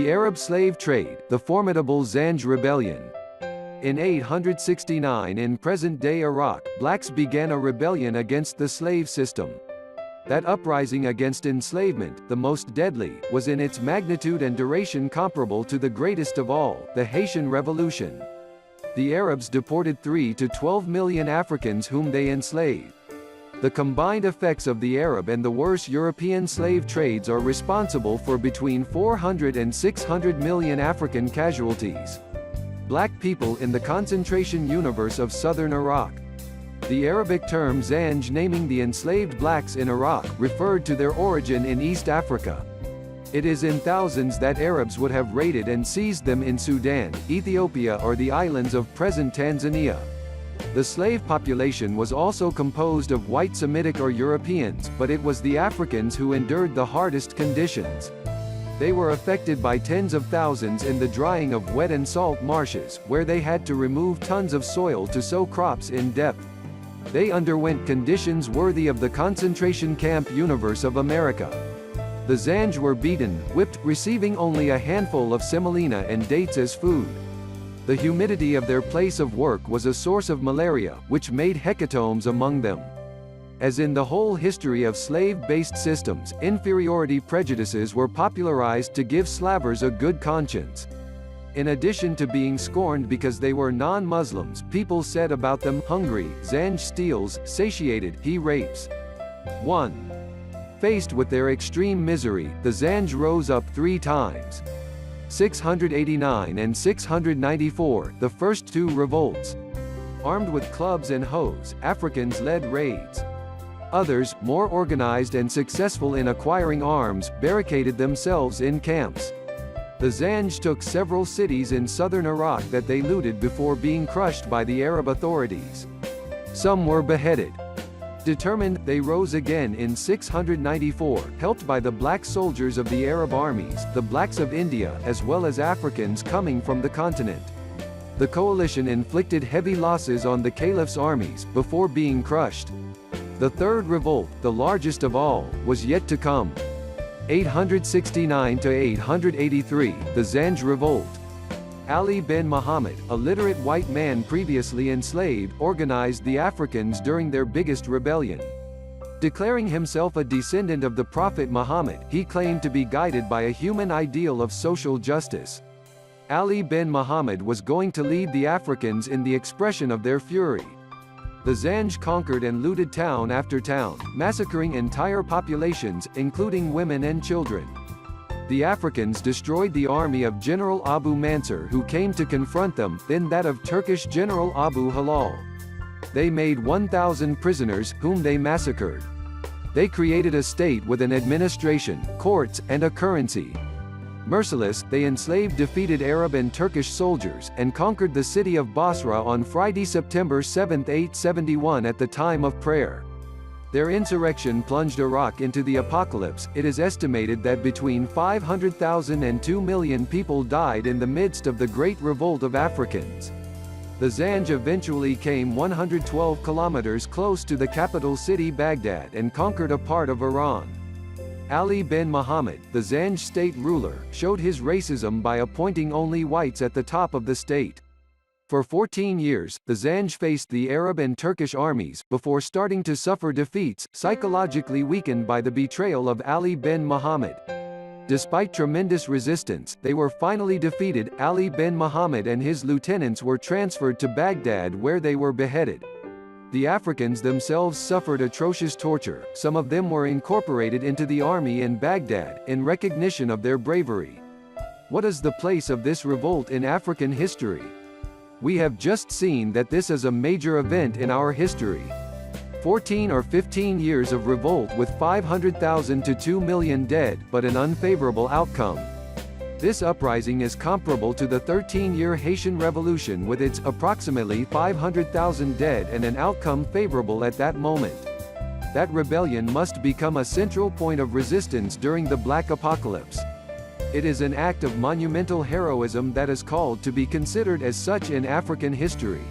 The Arab slave trade, the formidable Zanj rebellion. In 869 in present-day Iraq, blacks began a rebellion against the slave system. That uprising against enslavement, the most deadly, was in its magnitude and duration comparable to the greatest of all, the Haitian Revolution. The Arabs deported 3 to 12 million Africans whom they enslaved. The combined effects of the Arab and the worse European slave trades are responsible for between 400 and 600 million African casualties. Black people in the concentration universe of southern Iraq. The Arabic term Zanj naming the enslaved blacks in Iraq referred to their origin in East Africa. It is in thousands that Arabs would have raided and seized them in Sudan, Ethiopia or the islands of present Tanzania. The slave population was also composed of white Semitic or Europeans, but it was the Africans who endured the hardest conditions. They were affected by tens of thousands in the drying of wet and salt marshes, where they had to remove tons of soil to sow crops in depth. They underwent conditions worthy of the concentration camp universe of America. The Zanj were beaten, whipped, receiving only a handful of semolina and dates as food. The humidity of their place of work was a source of malaria, which made hecatombs among them. As in the whole history of slave-based systems, inferiority prejudices were popularized to give slavers a good conscience. In addition to being scorned because they were non-Muslims, people said about them, hungry, Zanj steals, satiated, he rapes. 1. Faced with their extreme misery, the Zanj rose up 3 times. 689 and 694, the first 2 revolts. Armed with clubs and hoes, Africans led raids. Others, more organized and successful in acquiring arms, barricaded themselves in camps. The Zanj took several cities in southern Iraq that they looted before being crushed by the Arab authorities. Some were beheaded. Determined, they rose again in 694, helped by the black soldiers of the Arab armies, the blacks of India, as well as Africans coming from the continent. The coalition inflicted heavy losses on the Caliph's armies, before being crushed. The third revolt, the largest of all, was yet to come. 869 to 883, the Zanj revolt. Ali bin Muhammad, a literate white man previously enslaved, organized the Africans during their biggest rebellion. Declaring himself a descendant of the Prophet Muhammad, he claimed to be guided by a human ideal of social justice. Ali bin Muhammad was going to lead the Africans in the expression of their fury. The Zanj conquered and looted town after town, massacring entire populations, including women and children. The Africans destroyed the army of General Abu Mansur who came to confront them, then that of Turkish General Abu Hilal. They made 1,000 prisoners, whom they massacred. They created a state with an administration, courts, and a currency. Merciless, they enslaved defeated Arab and Turkish soldiers, and conquered the city of Basra on Friday, September 7, 871 at the time of prayer. Their insurrection plunged Iraq into the apocalypse. It is estimated that between 500,000 and 2 million people died in the midst of the Great Revolt of Africans. The Zanj eventually came 112 kilometers close to the capital city Baghdad and conquered a part of Iran. Ali bin Muhammad, the Zanj state ruler, showed his racism by appointing only whites at the top of the state. For 14 years, the Zanj faced the Arab and Turkish armies, before starting to suffer defeats, psychologically weakened by the betrayal of Ali bin Muhammad. Despite tremendous resistance, they were finally defeated. Ali bin Muhammad and his lieutenants were transferred to Baghdad where they were beheaded. The Africans themselves suffered atrocious torture. Some of them were incorporated into the army in Baghdad, in recognition of their bravery. What is the place of this revolt in African history? We have just seen that this is a major event in our history. 14 or 15 years of revolt with 500,000 to 2 million dead, but an unfavorable outcome. This uprising is comparable to the 13-year Haitian Revolution with its approximately 500,000 dead and an outcome favorable at that moment. That rebellion must become a central point of resistance during the Black Apocalypse. It is an act of monumental heroism that is called to be considered as such in African history.